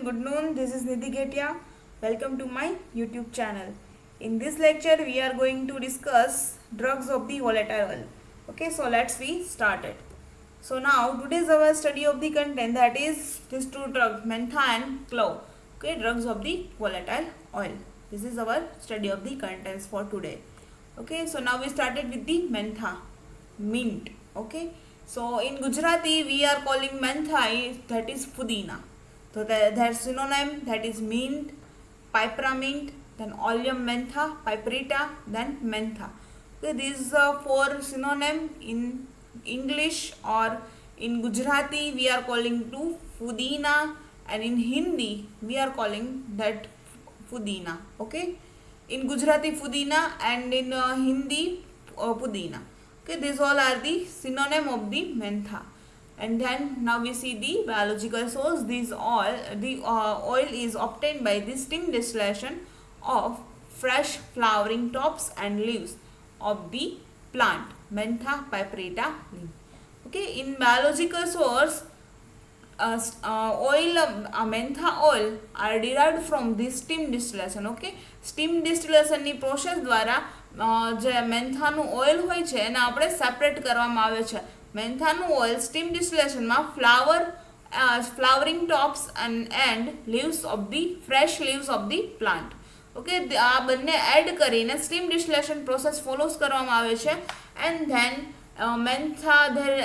good noon. This is Nidhi Ghetia. Welcome to my YouTube channel. In this lecture, we are going to discuss drugs of the volatile oil. Okay, so let's be started. So now today's our study of the content, that is these two drugs, mentha and clove. Okay, drugs of the volatile oil. This is our study of the contents for today. Okay, so now we started with the mentha, mint. Okay, so in Gujarati we are calling mentha, that is pudina. So their synonym, that is mint, pipermint, then oleum mentha, piperita, then mentha. Okay, these four synonym in English, or in Gujarati we are calling to pudina, and in Hindi we are calling that pudina. Okay, in Gujarati pudina, and in Hindi pudina. Okay, these all are the synonym of the mentha. And then now we see the biological source. These all the oil is obtained by the steam distillation of fresh flowering tops and leaves of the plant mentha piperita leaf. Okay, in biological source, mentha oil are derived from the steam distillation. Okay, steam distillation ની process દ્વારા જે મેન્થાનું oil હોય છે એને આપણે separate કરવામાં આવે છે. મેન્થાનું ઓઇલ સ્ટીમ ડિસ્ટિલેશનમાં flowering tops and leaves of the fresh leaves of the plant. Okay, આ બંને એડ કરીને સ્ટીમ ડિસ્ટિલેશન પ્રોસેસ ફોલોસ કરવામાં આવે છે. એન્ડ ધેન મેન્થા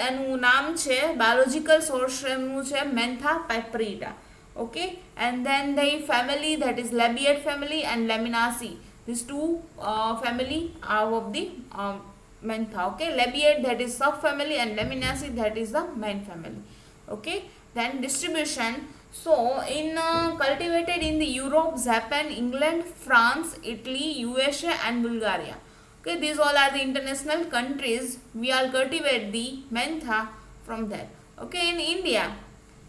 એનું નામ છે, બાયોલોજિકલ સોર્સ એનું છે Mentha piperita. Okay, and then the family, that is Labiatae family and Lamiaceae. These two family are of the mentha. Okay, labiate, that is subfamily, and laminaceae, that is the main family. Okay, then distribution. So in cultivated in the Europe, Japan, England, France, Italy, USA and Bulgaria. Okay, these all are the international countries. We all cultivate the mentha from there. Okay, in India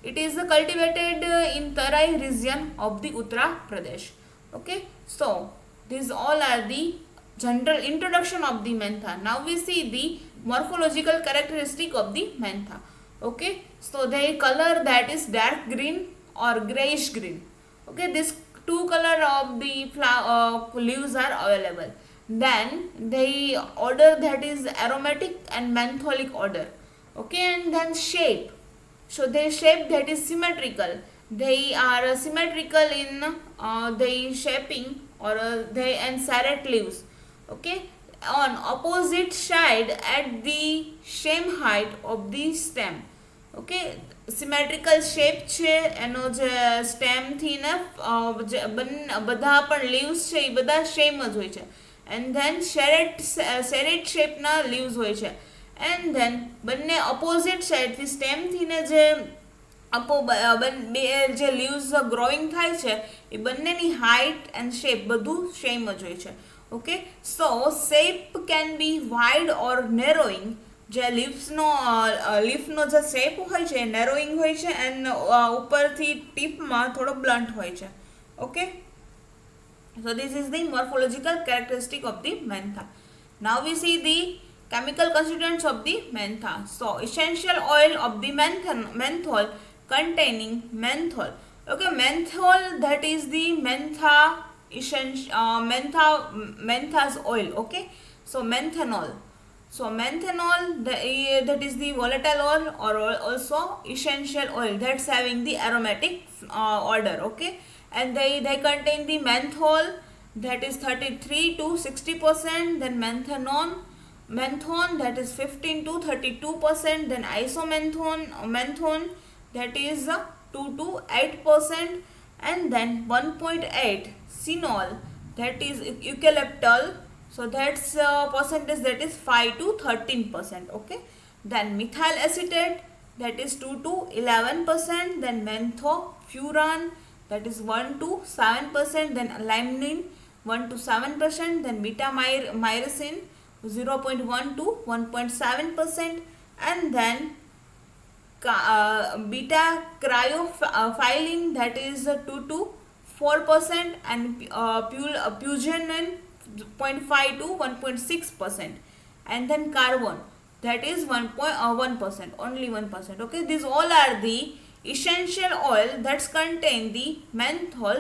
it is cultivated in Tarai region of the Uttar Pradesh. Okay, so these all are the general introduction of the mentha. Now we see the morphological characteristic of the mentha. Okay, so the color, that is dark green or grayish green. Okay, this two color of the leaves are available. Then the odor, that is aromatic and mentholic odor. Okay, and then shape. So the shape, that is symmetrical. They are symmetrical in the shaping, or they and serrate leaves. Okay, on opposite side at the same height of the stem. Okay, symmetrical shape છે એનો જે stem થી ને બધા પણ leaves છે એ બધા same જ હોય છે. એન્ડ ધેન સેરેટ શેપના લીવ્સ હોય છે. એન્ડ ધેન બંને અપોઝિટ સાઈડથી સ્ટેમથી ને જે જે લીવ્સ ગ્રોઈંગ થાય છે એ બંનેની હાઇટ એન્ડ શેપ બધું સેમ જ હોય છે. Okay, so shape can be wide or narrowing. જે લીફનો જે શેપ હોય છે એ નેરોઈંગ હોય છે, એન્ડ ઉપરથી ટીપમાં થોડો બ્લન્ટ હોય છે. Okay, so this is the morphological characteristic of the mentha. Now we see the chemical constituents of the mentha. So essential oil of the menthol containing menthol. Okay, menthol, that is the mentha's oil. Okay, so menthanol. So menthanol, that is the volatile oil, or also essential oil, that's having the aromatic odor. Okay, and they contain the menthol, that is 33 to 60%, then menthone, that is 15 to 32%, then menthone, that is 2 to 8%, and then 1.8 phenol, that is eucalyptal. So that's percentage, that is 5 to 13%. Okay, then methyl acetate, that is 2 to 11%, then menthofuran, that is 1 to 7%, then limonene 1 to 7%, then beta myrcene 0.1 to 1.7%, and then beta cryophyllene, that is 2 to 4%, and pugenin 0.5 to 1.6%, and then carbon, that is 1%, only 1%. Okay, these all are the essential oil that contain the menthol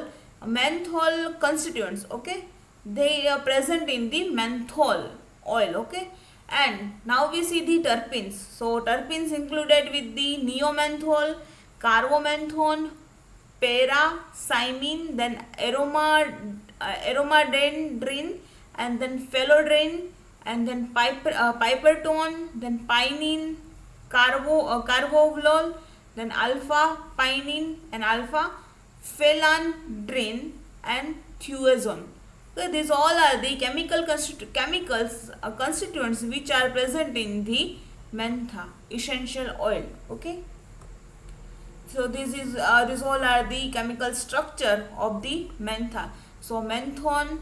constituents. Okay, they are present in the menthol oil. Okay, and now we see the terpenes. So terpenes included with the neomenthol, carbomenthone, para-cymene, then aromadendrin, and then phelodrine, and then pipertone, then pinene, carbovolol, then alpha pinene and alpha phelandrine and thiazone. Okay, these all are the constituents which are present in the mentha essential oil. Okay, so these all are the chemical structure of the mentha. So menthone,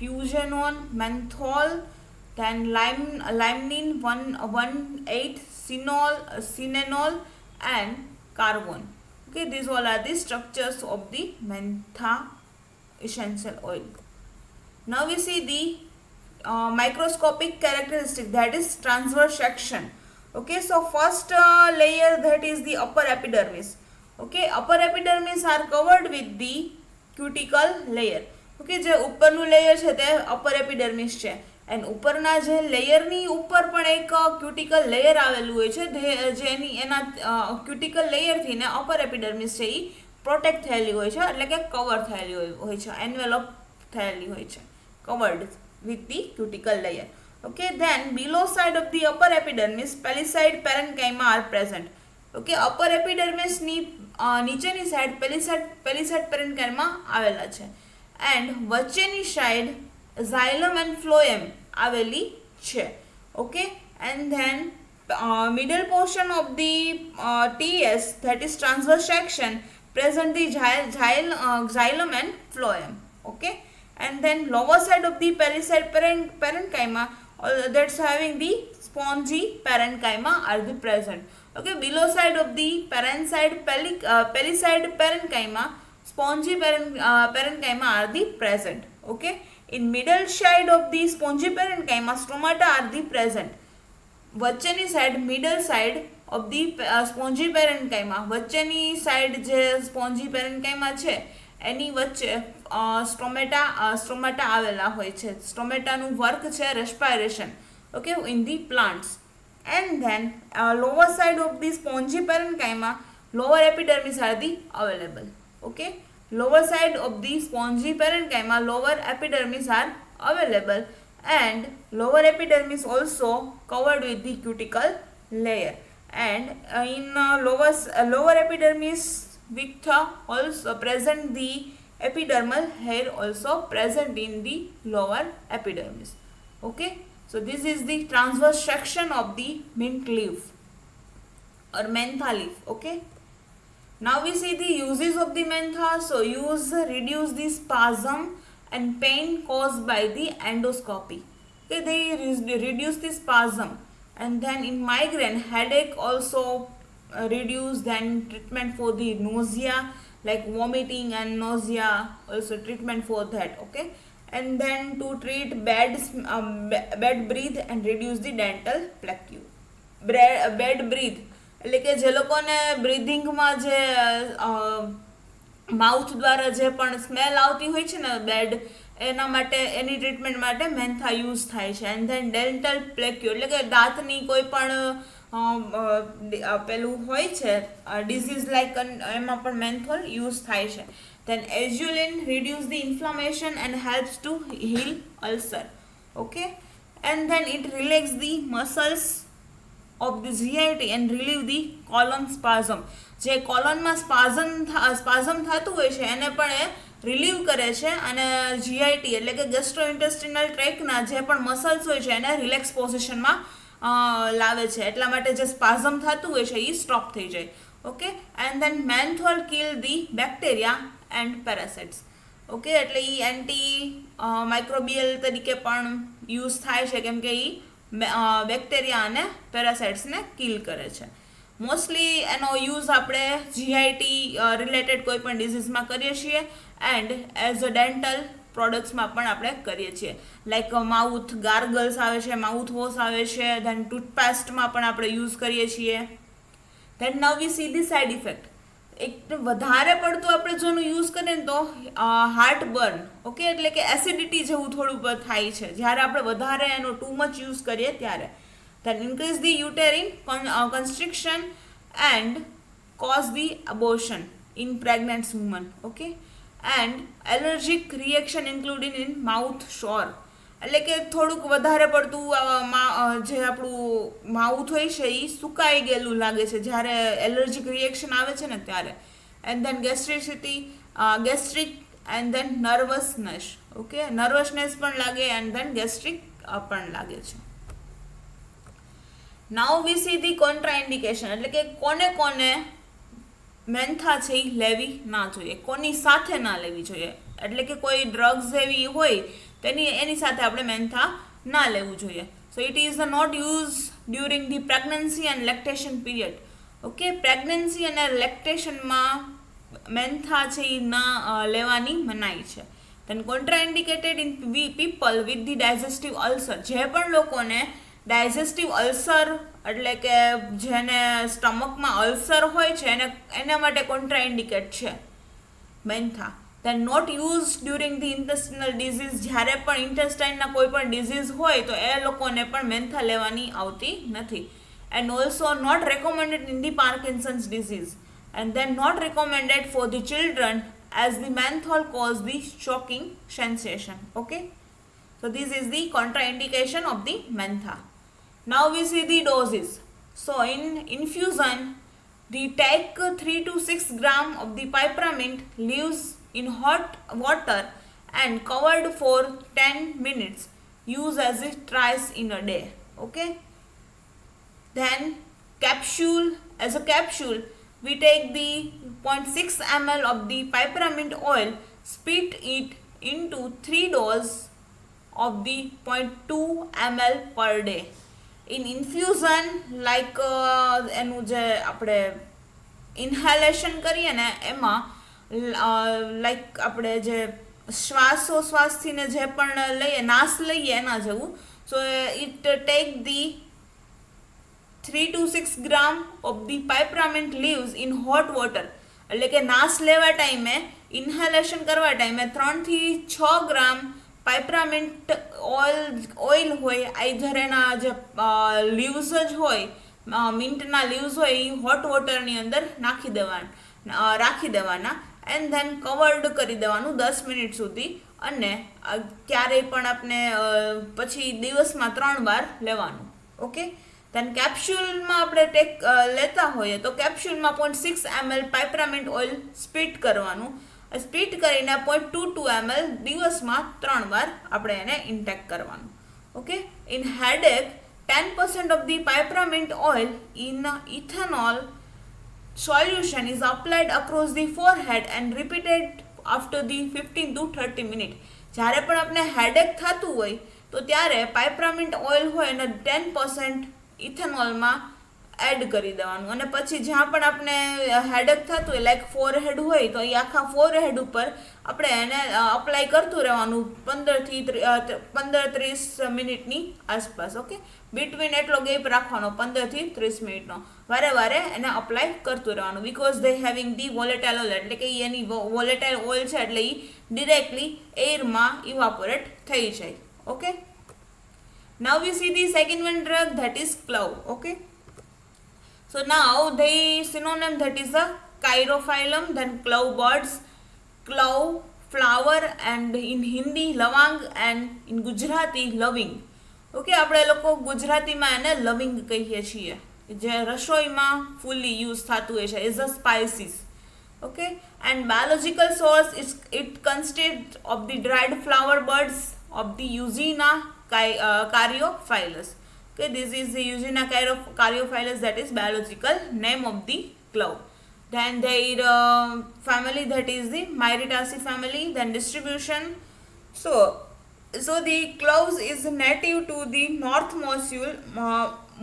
furanone, menthol, then limonene 1,8, cinenol and carbon. Okay, these all are the structures of the mentha essential oil. Now we see the microscopic characteristic, that is transverse section. Okay, so first layer, that is the upper epidermis. Okay, upper epidermis are covered with the cuticle layer. Okay, જે ઉપરનું layer છે તે upper epidermis છે, and ઉપરના જે લેયરની ઉપર પણ એક ક્યુટિકલ લેયર આવેલું હોય છે, જેની એના ક્યુટિકલ લેયરથી ને અપર એપિડર્મિસ છે એ પ્રોટેક્ટ થયેલી હોય છે, એટલે કે કવર થયેલી હોય છે, એન્વેલોપ થયેલી હોય છે, covered with the cuticle layer. Okay, then below side of the upper epidermis, palisade parenchyma are present. Okay, upper epidermis ની નીચેની સાઈડ પેલિસાઇડ પેરેન્કાઇમા આવેલા છે, એન્ડ વચ્ચેની સાઈડ ઝાયલમ એન્ડ ફ્લોએમ આવેલી છે. Okay, and than middle portion of the TS, that is transverse section, present the xylem and phloem. Okay, and then lower side of the periside parenchyma, that's having the spongy parenchyma are the present. Okay, below side of the periside parenchyma, spongy parenchyma are the present. Okay, in middle side of the spongy parenchyma, stomata are the present. વચ્ચેની side, middle side of the spongy parenchyma, વચ્ચેની side જે spongy પેરેન્કાઇમા છે એની વચ્ચે સ્ટ્રોમેટા આવેલા હોય છે. સ્ટ્રોમેટાનું work છે respiration. Okay, in the plants. And then lower side of the spongy parenchyma, lower epidermis are the available. Okay, lower side of the spongy parenchyma, lower epidermis are available, and lower epidermis also covered with the cuticle layer, and in lower epidermis with also present the epidermal hair also present in the lower epidermis. Okay, so this is the transverse section of the mint leaf or mentha leaf. Okay, now we see the uses of the mentha. So reduce the spasm and pain caused by the endoscopy. Okay, they reduce the spasm, and then in migraine, headache also reduce. Then treatment for the nausea, like vomiting and nausea, also treatment for that. Okay, and then to treat bad breath and reduce the dental plaque. Bad breath એટલે કે જે લોકોને બ્રીધિંગમાં જે mouth દ્વારા જે પણ smell આવતી હોય છે ને બેડ, એના માટે એની ટ્રીટમેન્ટ માટે મેન્થા યુઝ થાય છે. એન્ડ ધેન ડેન્ટલ પ્લેક્યુ એટલે કે દાંતની કોઈ પણ પેલું હોય છે ડિઝીઝ લાઈક, એમાં પણ મેન્થોલ યુઝ થાય છે. Then azulene reduce the inflammation and helps to heal ulcer. Okay, and then it relax the muscles of the GIT and relieve the colon spasm. જે કોલોનમાં સ્પાઝમ થતું હોય છે એને પણ એ રિલીવ કરે છે, અને જીઆઈટી એટલે કે ગેસ્ટ્રોઇન્ટેસ્ટિનલ ટ્રેકના જે પણ મસલ્સ હોય છે એને રિલેક્સ પોઝિશનમાં લાવે છે, એટલા માટે જે સ્પાઝમ થતું હોય છે એ સ્ટોપ થઈ જાય. Okay, and then menthol kill the bacteria and parasites. Okay, એટલે એ એન્ટી માઇક્રોબિયલ તરીકે પણ યુઝ થાય છે, કેમ કે એ બેક્ટેરિયા અને પેરાસાઇટ્સને કિલ કરે છે. મોસ્ટલી એનો યુઝ આપણે જીઆઈટી રિલેટેડ કોઈ પણ ડિઝીઝમાં કરીએ છીએ, એન્ડ એઝ અ ડેન્ટલ પ્રોડક્ટ્સમાં પણ આપણે કરીએ છીએ, લાઈક માઉથ ગાર્ગલ્સ આવે છે, માઉથ વોશ આવે છે, ધેન ટૂથપેસ્ટમાં પણ આપણે યુઝ કરીએ છીએ. Then now we see the side effect. એક વધારે પડતું આપણે જોનું યુઝ કરીએ ને તો હાર્ટ બર્ન, ઓકે, એટલે કે એસિડિટી જેવું થોડું થાય છે જ્યારે આપણે વધારે એનો ટુ મચ યુઝ કરીએ ત્યારે. Then increase the uterine constriction and cause the abortion in pregnant woman, okay, and allergic reaction including in mouth sore, એટલે કે થોડુંક વધારે પડતું જે આપણું માઉથ હોય છે એ સુકાઈ ગયેલું લાગે છે જ્યારે એલર્જીક રિએક્શન આવે છે ને ત્યારે. And then gastric and then nervousness, okay, nervousness પણ લાગે એન્ડ ધેન ગેસ્ટ્રિક પણ લાગે છે. નાઉ વી સી ધી કોન્ટ્રાઇન્ડિકેશન, એટલે કે કોને કોને મેન્થા છે એ લેવી ના જોઈએ, કોની સાથે ના લેવી જોઈએ, એટલે કે કોઈ ડ્રગ્સ એવી હોય એની સાથે આપણે મેન્થા ના લેવું જોઈએ. So it is not use during the pregnancy and lactation period, okay, pregnancy અને લેક્ટેશનમાં મેન્થા છે એ ના લેવાની મનાઈ છે. Then contraindicated in people with the digestive ulcer, જે પણ લોકોને ડાયજેસ્ટિવ અલ્સર એટલે કે જેને સ્ટમકમાં અલ્સર હોય છે એના માટે કોન્ટ્રાઇન્ડિકેટ છે Mentha. Then not use during the intestinal disease, જ્યારે પણ ઇન્ટેસ્ટાઇનના કોઈ પણ ડિઝીઝ હોય તો એ લોકોને પણ મેન્થા લેવાની આવતી નથી. And also not recommended in the Parkinson's disease and then not recommended for the children as the menthol cause the shocking sensation, okay. So this is the contraindication of the mentha. Now we see the doses. So in infusion, the take 3 to 6 gram of the peppermint leaves in hot water and covered for 10 minutes. Use as it twice in a day. Okay. Then capsule, as a capsule, we take the 0.6 ml of the peppermint oil, split it into 3 doses of the 0.2 ml per day. In infusion, like એનું જે આપણે ઇન્હાલેશન કરીએ ને એમાં like આપણે જે શ્વાસોશ્વાસથી ને જે પણ લઈએ નાશ લઈએ એના જેવું. So it take the 3 to 6 gram of the peppermint leaves in hot water, એટલે કે નાશ લેવા ટાઈમે ઇન્હાલેશન કરવા ટાઈમે 3 થી 6 ગ્રામ પાઇપરામિન્ટ ઓઇલ હોય, આઈધર એના જે લીવ્સ જ હોય મિન્ટના લીવ્સ હોય એ હોટ વોટરની અંદર રાખી દેવાના એન્ડ ધેન કવર્ડ કરી દેવાનું 10 મિનિટ સુધી. અને ક્યારેય પણ આપણે પછી દિવસમાં 3 વાર લેવાનું, ઓકે. ધેન કેપ્સ્યુલમાં આપણે લેતા હોઈએ તો કેપ્સ્યુલમાં 0.6 ml પાઇપરામિન્ટ ઓઇલ સ્પ્લિટ કરવાનું, સ્પ્લિટ કરીને 0.22 ml દિવસમાં 3 વાર આપણે એને ઇન્ટેક કરવાનું, okay. In headache 10% of the peppermint oil in ethanol solution is applied across the forehead and repeated after the 15 to 30 minutes. જ્યારે પણ આપણે હેડેક થતું હોય તો ત્યારે પાઇપરામિન્ટ ઓઇલ હોય અને 10% ઇથેનોલમાં એડ કરી દેવાનું, અને પછી જ્યાં પણ આપણે હેડેક થતું હોય લાઈક ફોરહેડ હોય તો એ આખા ફોરહેડ ઉપર આપણે એને અપ્લાય કરતું રહેવાનું 15-30 મિનિટની આસપાસ, ઓકે. બિટવીન એટલો ગેપ રાખવાનો 15 થી 30 મિનિટનો, વારે વારે એને અપ્લાય કરતું રહેવાનું. Because they having the volatile oil, એટલે કે એની વોલેટાઇલ ઓઇલ છે એટલે એ ડિરેક્ટલી એરમાં ઇવાપોરેટ થઈ જાય, okay. Now we see the second one drug that is clove, okay. So now the synonym that is a Chirophyllum, then clove buds, clove flower, and in Hindi lawang and in Gujarati loving. Okay, આપણે લોકો ગુજરાતીમાં એને લવિંગ કહીએ છીએ, જે રસોઈમાં ફૂલી યુઝ થતું હોય છે as a spices, okay. And biological source it consist of the dried flower buds of the Eugenia caryophyllus. Okay, this is the Eugenia caryophyllus, that is biological name of the clove. Then their family, that is the Myrtaceae family. Then distribution. So the cloves is native to the North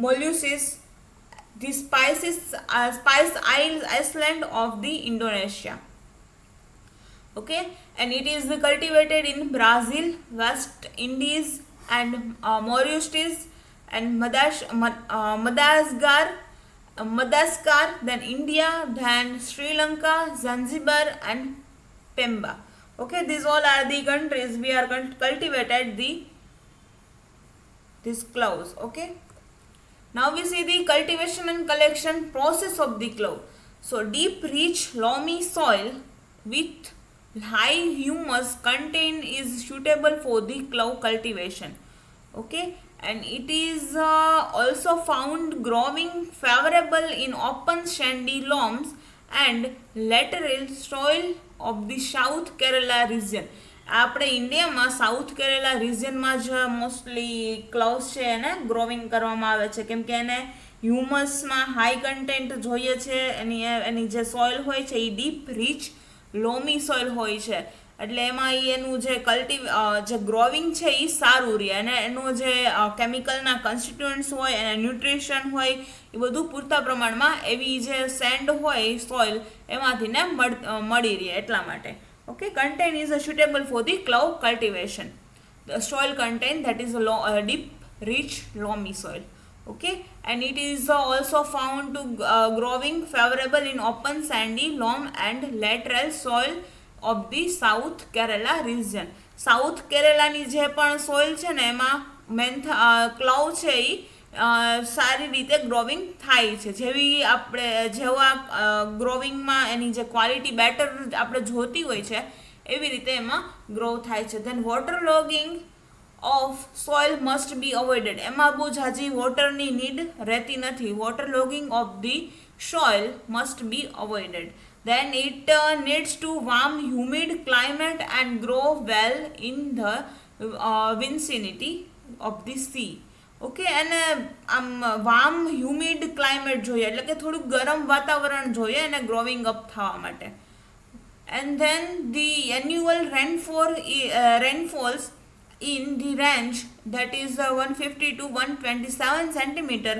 Mollusis, the Spice Island of the Indonesia. Okay, and it is cultivated in Brazil, West Indies, and Mauritius and Madagascar Madagascar, then India, then Sri Lanka, Zanzibar, and Pemba. Okay, these all are the countries we are cultivated these cloves. Okay. Now we see the cultivation and collection process of the clove. So deep, rich, loamy soil with high humus content is suitable for the clove cultivation. Okay, and it is also found growing favorable in open sandy loams and lateral soil of the South Kerala region. આપણે ઇન્ડિયામાં south Kerala રિજનમાં જ mostly ક્લાઉસ છે એને growing કરવામાં આવે છે કેમ કે એને હ્યુમસમાં હાઈ કન્ટેન્ટ જોઈએ છે એની જે સોઇલ હોય છે એ ડીપ રીચ લોમી સોઇલ હોય છે એટલે એમાં એનું જે જે ગ્રોવિંગ છે એ સારું રહે અને એનું જે કેમિકલના કન્સ્ટિટ્યુઅન્ટ્સ હોય અને ન્યુટ્રિશન હોય એ બધું પૂરતા પ્રમાણમાં એવી જે સેન્ડ હોય સોઇલ એમાંથી ને મળી રહે એટલા માટે. Okay, content is suitable for the clove cultivation. The soil content that is a deep, rich, loamy soil. Okay, and it is also found to growing favorable in open sandy loam and lateral soil of the South Kerala region. South Kerala ની જે પણ soil છે ને એમાં ક્લાઉ છે એ સારી રીતે growing થાય છે જેવી આપણે જેવા ગ્રોવિંગમાં એની જે ક્વોલિટી બેટર આપણે જોતી હોય છે એવી રીતે એમાં ગ્રો થાય છે. Then water logging of soil must be avoided. એમાં બહુ જાજી વોટરની નીડ રહેતી નથી. Water logging of the soil must be avoided. Then it needs to warm humid climate and grow well in the vicinity of the sea. Okay, અને આમ warm humid climate જોઈએ એટલે કે થોડુંક ગરમ વાતાવરણ જોઈએ અને ગ્રોવિંગ અપ થવા માટે. And then the annual rainfalls in the range that is 150 to 127 centimeter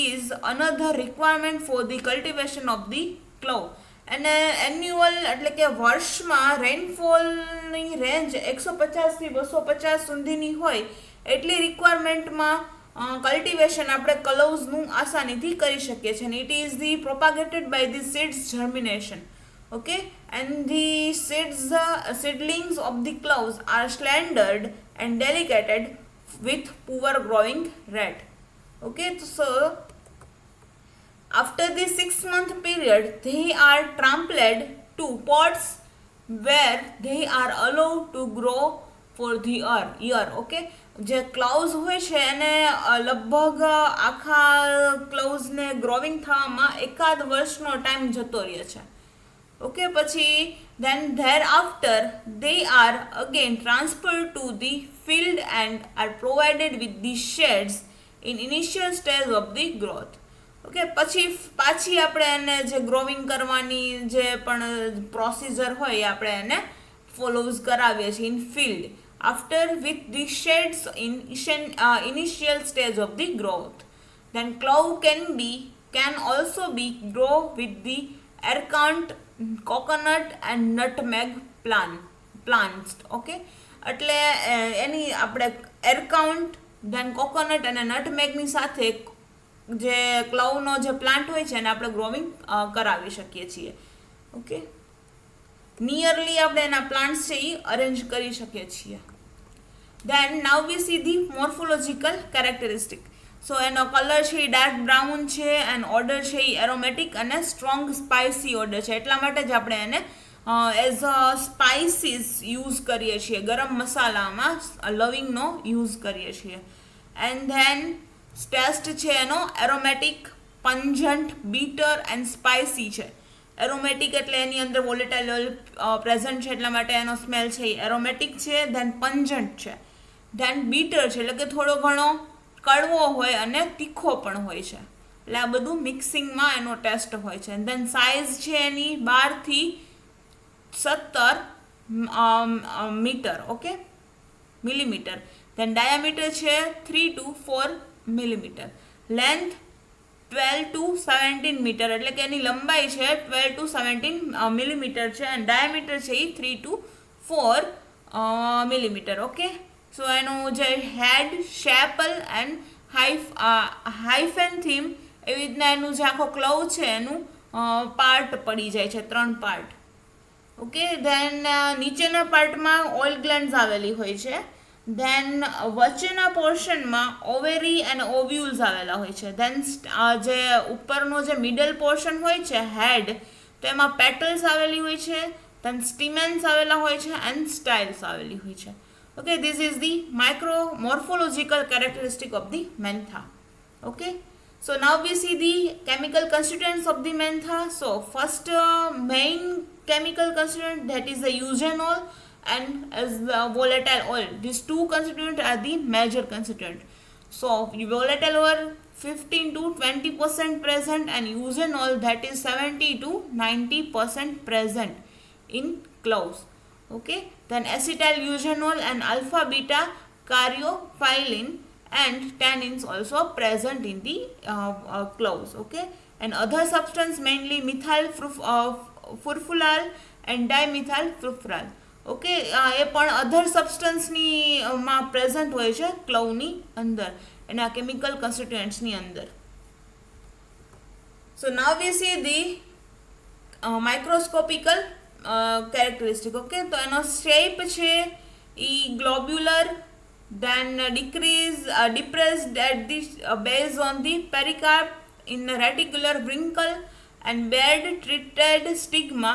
is another requirement for the cultivation of the clove. અને એન્યુઅલ એટલે કે વર્ષમાં રેનફોલની રેન્જ 150 થી 250 સુધીની હોય એટલી રિક્વાયરમેન્ટમાં કલ્ટિવેશન આપણે ક્લોવ્સનું આસાનીથી કરી શકીએ છીએ. It is the propagated by the seeds germination. Okay, and the seedlings of the cloves are slandered and delicated with poor growing rate. Okay, so after the 6-month period they are trampled to pots where they are allowed to grow for the year. Okay, જે clause હોય છે એને લગભગ આખા ક્લાઉઝને growing થવામાં એકાદ વર્ષનો time જતો રહે છે. ઓકે, પછી then thereafter they are again transferred to the field and are provided with the shades in initial stage of the growth. Okay, પછી પાછી આપણે એને જે ગ્રોવિંગ કરવાની જે પણ પ્રોસિજર હોય એ આપણે એને ફોલોઝ કરાવીએ છીએ in field after with the shades in initial stage of the growth. Then clove can also be grow with the acorn, coconut and nutmeg plants. Okay, એટલે એની આપણે એરકાઉન્ટ ધેન કોકોનટ અને નટમેગની સાથે જે ક્લવનો જે પ્લાન્ટ હોય છે એને આપણે ગ્રોવિંગ કરાવી શકીએ છીએ. ઓકે, નિયરલી આપણે એના પ્લાન્ટ્સ છે એ અરેન્જ કરી શકીએ છીએ. Then now we see the morphological characteristic. So એનો કલર છે એ ડાર્ક બ્રાઉન છે એન્ડ ઓર્ડર છે એ એરોમેટિક અને સ્ટ્રોંગ સ્પાઇસી ઓર્ડર છે એટલા માટે જ આપણે એને એઝ અ સ્પાઇસીસ યુઝ કરીએ છીએ. ગરમ મસાલામાં લવિંગનો યુઝ કરીએ છીએ. એન્ડ ધેન ટેસ્ટ છે એનો એરોમેટિક, પંજન્ટ, બીટર એન્ડ સ્પાઇસી છે. એરોમેટિક એટલે એની અંદર વોલેટાઇલ ઓઇલ પ્રેઝન્ટ છે એટલા માટે એનો સ્મેલ છે એ એરોમેટિક છે. ધેન પંજન્ટ છે. ધેન બીટર છે એટલે કે થોડો ઘણો કડવો હોય અને તીખો પણ હોય છે એટલે આ બધું મિક્સિંગમાં એનો ટેસ્ટ હોય છે. ધેન સાઇઝ છે એની 12 થી 17 metre. Okay, millimetre. Then diameter છે 3 to 4 millimetre. Length 12 to 17 metre એટલે કે એની લંબાઈ છે 12 to 17 મિલીમીટર છે અને ડાયામીટર છે એ 3 to 4 મિલીમીટર. ઓકે, સો એનું જે હેડ, શેપલ એન્ડ હાઇફેન થીમ એવી રીતના એનું જે આખો ક્લવ છે એનું પાર્ટ પડી જાય છે, 3 પાર્ટ. ઓકે, ધેન નીચેના પાર્ટમાં ઓઇલ ગ્લેન્ડ્સ આવેલી હોય છે. ધેન વચ્ચેના પોર્શનમાં ઓવેરી અને ઓવ્યુલ્સ આવેલા હોય છે. ધેન જે ઉપરનો જે મિડલ પોર્શન હોય છે હેડ, તો એમાં પેટલ્સ આવેલી હોય છે. ધેન સ્ટીમેન્સ આવેલા હોય છે એન્ડ સ્ટાઇલ્સ આવેલી હોય છે. Okay, this is the morphological characteristic of the mentha. Okay, so now we see the chemical constituents of the mentha. So first main chemical constituent, that is the eugenol and as the volatile oil. These two constituents are the major constituent. So volatile oil 15 to 20% present and eugenol that is 70 to 90% present in cloves. Okay, then acetyl eugenol and alpha beta caryophyllene and tannins also present in the cloves. Okay, and other substance mainly methyl furfural and dimethyl furfural. Okay, એ પણ other સબસ્ટન્સની માં present હોય છે ક્લવની અંદર, એના chemical કન્સ્ટિટ્યુએન્ટ્સની અંદર. સો નાવ we see the માઇક્રોસ્કોપિકલ characteristic. Okay, તો એનો શેપ છે એ globular, then depressed at the base on the pericarp in a reticular wrinkle and bed treated stigma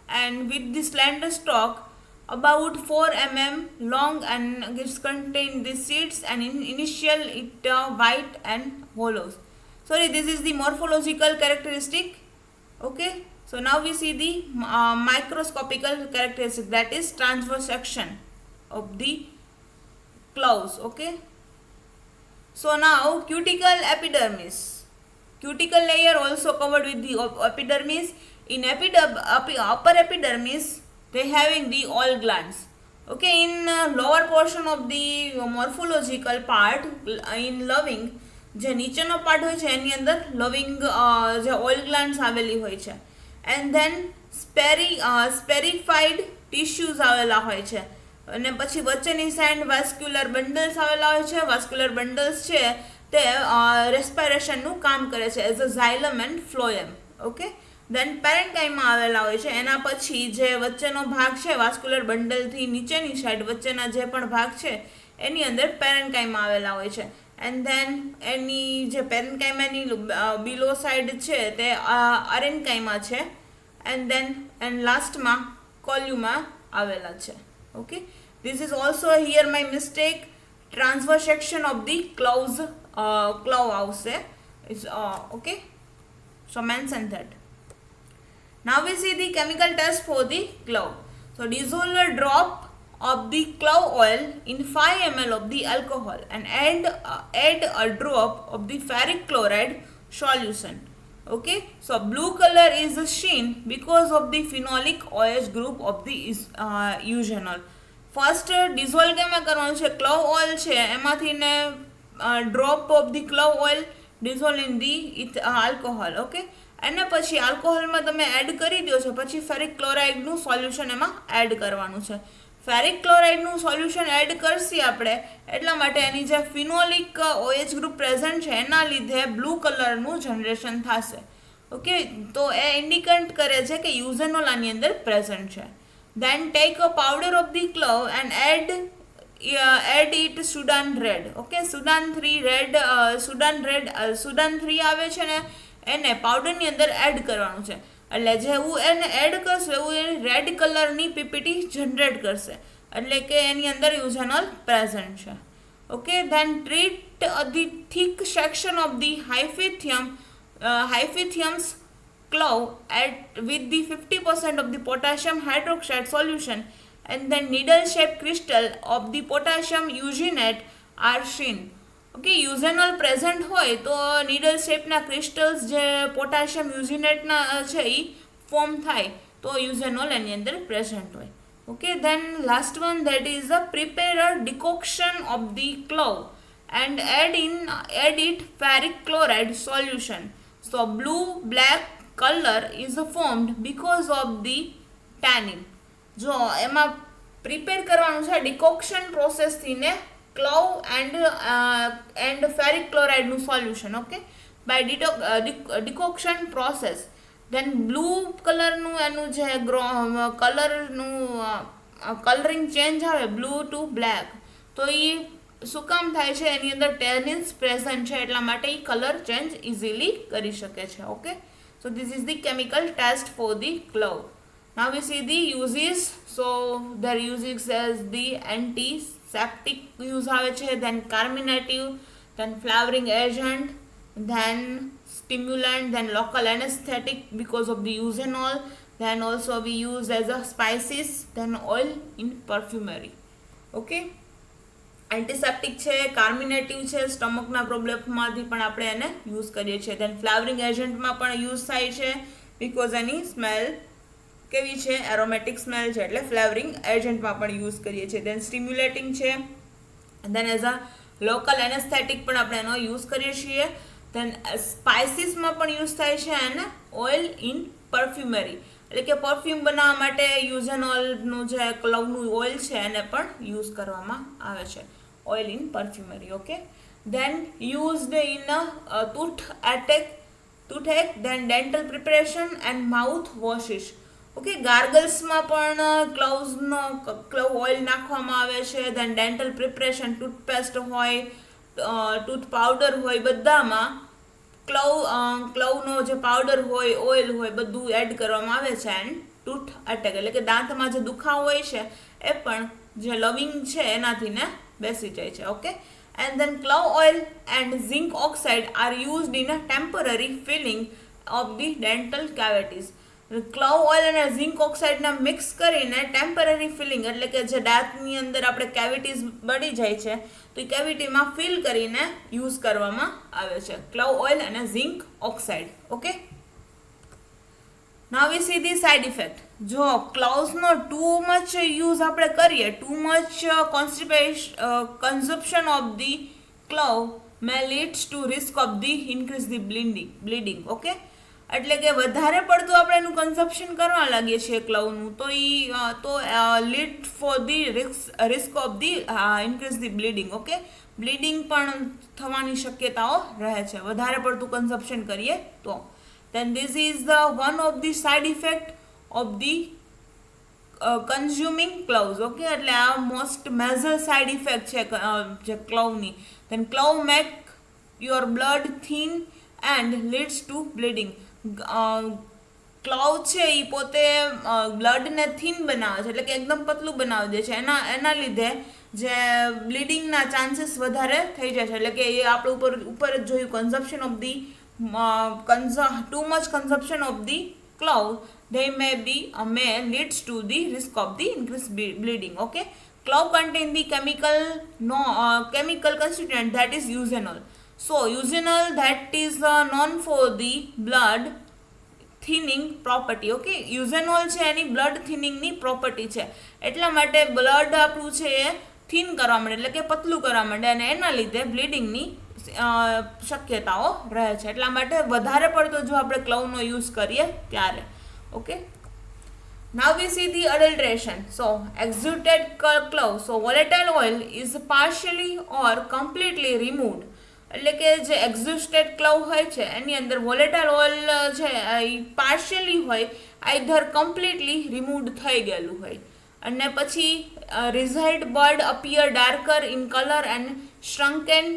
and with the slender stalk about 4 mm long and it contain the seeds and in initial it white and hollows. Sorry, this is the morphological characteristic. Okay, so now we see the microscopical characteristic, that is transverse section of the cloves. Okay, so now cuticle epidermis. Cuticle layer also covered with the epidermis. In upper epidermis they having the oil glands. Okay, in lower portion of the morphological part in loving, જે નીચેનો part હોય છે એની અંદર લવિંગ જે oil ગ્લાન્ડ્સ આવેલી હોય છે. એન્ડ ધેન સ્પેરિફાઈડ ટિશ્યુઝ આવેલા હોય છે. અને પછી વચ્ચેની સાઈડ વાસ્ક્યુલર બંડલ્સ આવેલા હોય છે. વાસ્ક્યુલર બંડલ્સ છે તે રેસ્પિરેશનનું કામ કરે છે as a xylem and phloem. Okay, then parenchyma આવેલા હોય છે. એના પછી જે વચ્ચેનો ભાગ છે વાસ્ક્યુલર બંડલથી નીચેની સાઈડ વચ્ચેના જે પણ ભાગ છે એની અંદર પેરેન્કાઇમા આવેલા હોય છે. એન્ડ ધેન એની જે પેરેન્કાઇમાની બિલો સાઈડ છે તે અરેન્કાઇમા છે. એન્ડ દેન એન્ડ લાસ્ટમાં કોલ્યુમા આવેલા છે. Okay, this is also here my mistake, transverse section of the cloves, clove આવશે. Okay, so mention that. Now we see the chemical test for the clove. So dissolve a drop of the clove oil in 5 ml of the alcohol and add a drop of the ferric chloride solution. Okay, so blue color is seen because of the phenolic OH group of the eugenol. First dissolve કેમાં કરવાનું છે, clove oil છે એમાંથી ને drop of the clove oil dissolve in the alcohol. Okay, અને પછી આલ્કોહોલમાં તમે એડ કરી દો છો, પછી ફેરિક ક્લોરાઇડનું સોલ્યુશન એમાં એડ કરવાનું છે. ફેરિક ક્લોરાઇડનું સોલ્યુશન એડ કરશી આપણે એટલા માટે એની જે ફિનોલિક OH ગ્રુપ પ્રેઝન્ટ છે એના લીધે બ્લુ કલરનું જનરેશન થશે. ઓકે, તો એ ઇન્ડિકેટ કરે છે કે યુઝેનોલ આની અંદર પ્રેઝન્ટ છે. Then take a powder of the clove and add it Sudan red. Okay, Sudan 3 red, Sudan 3 આવે છે ને એને પાવડરની અંદર એડ કરવાનું છે. એટલે જેવું એને એડ કરશે એવું એ રેડ કલરની પીપીટી જનરેટ કરશે, એટલે કે એની અંદર યુઝેનોલ પ્રેઝન્ટ છે. Okay, then treat the thick section of the hypanthiums clove with the 50% of the potassium hydroxide solution and then needle shaped crystal of the potassium eugenate are seen. Okay, eugenol present હોય તો needle shape ના crystals જે potassium eugenate ના છે એ form થાય તો eugenol એની અંદર present હોય. Okay, then last one, that is a prepare a decoction of the clove and add it ferric chloride solution. So blue black color is formed because of the tannin. જો એમાં prepare કરવાનું છે decoction પ્રોસેસથી ને clove and ferric ક્લોરાઇડનું solution. Okay, by decoction process. Then blue કલરનું એનું જે કલરનું કલરિંગ ચેન્જ આવે બ્લુ ટુ બ્લેક, તો એ શું કામ થાય છે? એની અંદર ટેનિન્સ પ્રેઝન્ટ છે એટલા માટે એ કલર ચેન્જ ઇઝીલી કરી શકે છે. Okay, so this is the chemical test for the clove. Now we see the uses. So their uses as the antiseptic use આવે છે, then carminative, then flavoring agent, then stimulant, then local anesthetic because of the eugenol, then also we use as a spices, then oil in perfumery. Okay, antiseptic છે, કાર્મિનેટિવ છે, સ્ટમકના પ્રોબ્લેમમાંથી પણ આપણે એને use કરીએ છીએ. દેન flowering એજન્ટમાં પણ યુઝ થાય છે બિકોઝ એની સ્મેલ કેવી છે? એરોમેટિક સ્મેલ છે એટલે ફ્લેવરિંગ એજન્ટમાં પણ યુઝ કરીએ છીએ. દેન સ્ટિમ્યુલેટિંગ છે, દેન એઝ અ લોકલ એનેસ્થેટિક પણ આપણે એનો યુઝ કરીએ છીએ. દેન સ્પાઇસીસમાં પણ યુઝ થાય છે, અને ઓઇલ ઇન પરફ્યુમરી એટલે કે પરફ્યુમ બનાવવા માટે યુઝેનોલનું જે ક્લવનું ઓઇલ છે એને પણ યુઝ કરવામાં આવે છે, oil in perfumery. Okay, then used in toothache, then dental preparation and mouth washes. Okay, ગાર્ગલ્સમાં પણ ક્લવ ઓઇલ નાખવામાં આવે છે. દેન ડેન્ટલ પ્રિપરેશન, ટૂથપેસ્ટ હોય, ટૂથ પાવડર હોય, બધામાં ક્લવનો જે પાવડર હોય, ઓઇલ હોય, બધું એડ કરવામાં આવે છે. એન્ડ ટૂથ અટેક એટલે કે દાંતમાં જે દુખાવો હોય છે એ પણ જે લવિંગ છે એનાથી ને બેસી જાય છે. Okay, and then clove oil and zinc oxide are used in a temporary filling of the dental cavities. Clove oil અને ઝિંક ઓક્સાઇડને મિક્સ કરીને ટેમ્પરરી ફિલિંગ એટલે કે જે દાંતની અંદર આપણે કેવિટીઝ બળી જાય છે તો એ કેવિટીમાં ફિલ કરીને યુઝ કરવામાં આવે છે, ક્લવ ઓઇલ અને zinc oxide. Okay, now we see the side effect. જો ક્લવ્સનો ટુ મચ યુઝ આપણે કરીએ, too much consumption of the clove may leads to risk of the increase the bleeding. Okay, એટલે કે વધારે પડતું આપણે એનું કન્ઝપ્શન કરવા લાગીએ છીએ ક્લવનું તો lead for the risk of the increase the bleeding. Okay, bleeding પણ થવાની શક્યતાઓ રહે છે વધારે પડતું કન્ઝપ્શન કરીએ તો. then this is the one of the side effect of the consuming cloves. Okay, એટલે આ મોસ્ટ મેજર સાઇડ ઇફેક્ટ છે જે ક્લવની. then clove make your blood thin and leads to bleeding. ક્લવ છે એ પોતે બ્લડને થીન બનાવે છે એટલે કે એકદમ પતલું બનાવી દે છે, એના લીધે જે બ્લીડિંગના ચાન્સીસ વધારે થઈ જાય છે. એટલે કે એ આપણે ઉપર જ જોયું consumption of the too much consumption of the clove, they may leads to the risk of the increased bleeding. Okay, clove contain the chemical constituent that is eugenol. So eugenol that is known for the blood thinning property. Okay, eugenol છે એની blood thinning ની property છે એટલા માટે blood આપણું છે એ thin કરવા માંડે એટલે કે પતલું કરવા માંડે અને એના લીધે બ્લીડિંગની શક્યતાઓ રહે છે. એટલા માટે વધારે પડતો જો આપણે ક્લવનો યુઝ કરીએ ત્યારે. Okay, now we see the adulteration. So exuded clove, so volatile oil is partially or completely removed. એટલે કે જે એક્ઝુસ્ટેડ ક્લવ હોય છે એની અંદર વોલેટાઇલ ઓઇલ છે એ પાર્શિયલી હોય, આઈધર કમ્પ્લીટલી રિમૂવડ થઈ ગયેલું હોય અને પછી residue bud appear darker in colour and shrunken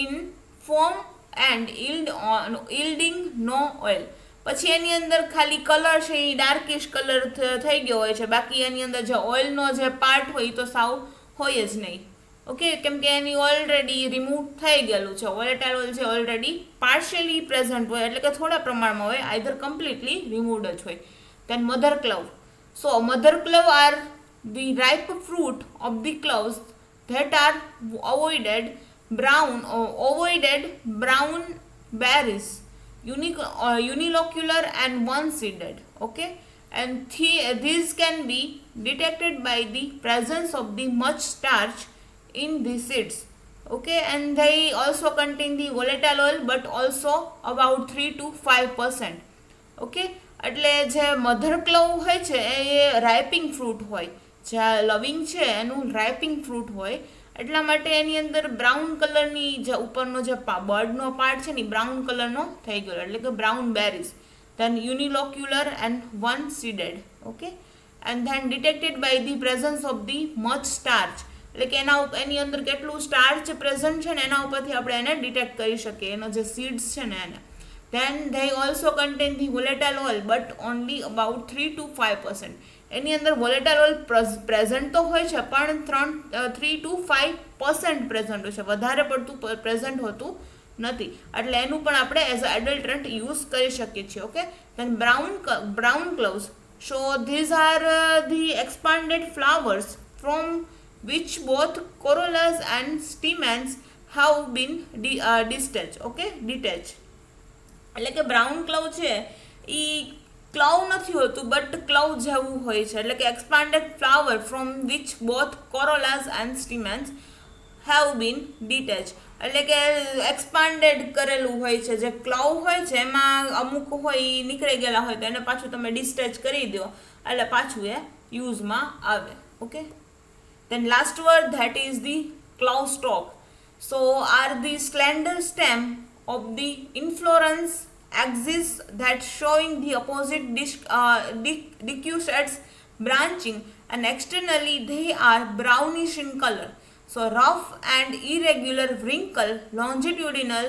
in form and yielding no oil. પછી એની અંદર ખાલી કલર છે એ ડાર્કિશ કલર થઈ ગયો હોય છે, બાકી એની અંદર જે ઓઇલનો જે પાર્ટ હોય તો સાવ હોય જ નહીં. ઓકે, કેમ કે એની ઓલરેડી રિમૂવ થઈ ગયેલું છે, વોલેટાઇલ ઓઇલ છે ઓલરેડી પાર્શિયલી પ્રેઝન્ટ હોય એટલે કે થોડા પ્રમાણમાં હોય, આઈધર કમ્પ્લીટલી રિમૂવડ જ હોય. Then mother clove. So mother clove are the ripe fruit of the cloves that are avoided brown berries, unilocular and one-seeded. Okay, and these can be detected by the presence of the much starch in the seeds. Okay, and they also contain the volatile oil but also about 3 to 5%. Okay, એટલે જે mother ક્લવ હોય છે એ રાઇપિંગ fruit હોય, જે લવિંગ છે એનું રાઇપિંગ fruit હોય એટલા માટે એની અંદર બ્રાઉન કલરની જે ઉપરનો જે બર્ડનો પાર્ટ છે ને બ્રાઉન કલરનો થઈ ગયો, એટલે કે brown berries. Then unilocular and one seeded. Okay, and then detected by the presence of the much starch, એટલે કે એની અંદર કેટલું સ્ટાર્ચ પ્રેઝન્ટ છે ને એના ઉપરથી આપણે એને ડિટેક્ટ કરી શકીએ, એનો જે સીડ્સ છે ને એને. Then they also contain the volatile oil but only about 3 to 5%. એની અંદર volatile oil પ્રેઝન્ટ તો હોય છે પણ 3 to 5% પ્રેઝન્ટ હોય છે, વધારે પડતું પ્રેઝન્ટ હોતું નથી. એટલે એનું પણ આપણે એઝ અ એડલ્ટરન્ટ યુઝ કરી શકીએ છીએ. Okay, then brown cloves. So these are the expanded flowers from which both corollas and stamens have been detached. Okay, detached. એટલે કે બ્રાઉન ક્લવ છે એ ક્લવ નથી હોતું બટ ક્લવ જેવું હોય છે, એટલે કે expanded flower from which both corollas and stamens have been detach, એટલે કે એક્સપાન્ડેડ કરેલું હોય છે. જે ક્લવ હોય છે એમાં અમુક હોય એ નીકળી ગયેલા હોય તો એને પાછું તમે ડિસ્ટેચ કરી દો એટલે પાછું એ યુઝમાં આવે. Okay, then last word, that is the claw stalk. So are the slender stem of the inflorescence axis that showing the opposite decussate branching, and externally they are brownish in color. So rough and irregular wrinkle longitudinal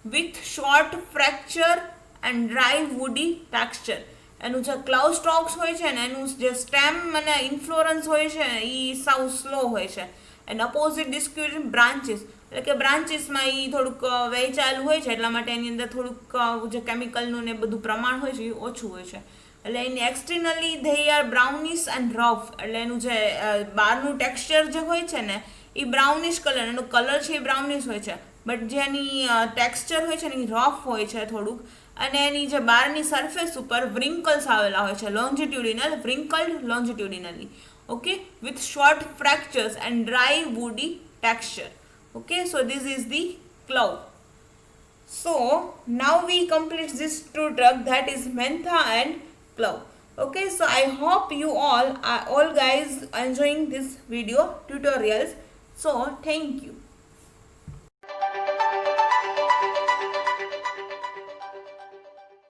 with short fracture and dry woody texture. એનું જે ક્લાઉ Stokes હોય છે ને એનું જે stem અને ઇન્ફ્લોરન્સ હોય છે ને એ સાવ સ્લો હોય છે, એન્ડ અપોઝિટ ડિસ્ક્યુશન બ્રાન્ચીસ, એટલે કે બ્રાન્ચીસમાં એ થોડુંક વહેંચાયેલું હોય છે એટલા માટે એની અંદર થોડુંક જે કેમિકલનું ને બધું પ્રમાણ હોય છે એ ઓછું હોય છે. એટલે એની externally they are brownish and rough, એટલે એનું જે બહારનું ટેક્સચર જે હોય છે ને એ બ્રાઉનિશ કલર, એનો કલર છે એ બ્રાઉનિશ હોય છે બટ જેની ટેક્સચર હોય છે ને એ રફ હોય છે થોડુંક, અને એની જે બહારની સરફેસ ઉપર વ્રિંકલ્સ આવેલા હોય છે, longitudinal wrinkled longitudinally. Okay, with short fractures and dry woody texture. Okay, so this is the clove. So now we complete this two drug, that is mentha and clove. Okay, so I hope you all guys enjoying this video tutorials. So thank you.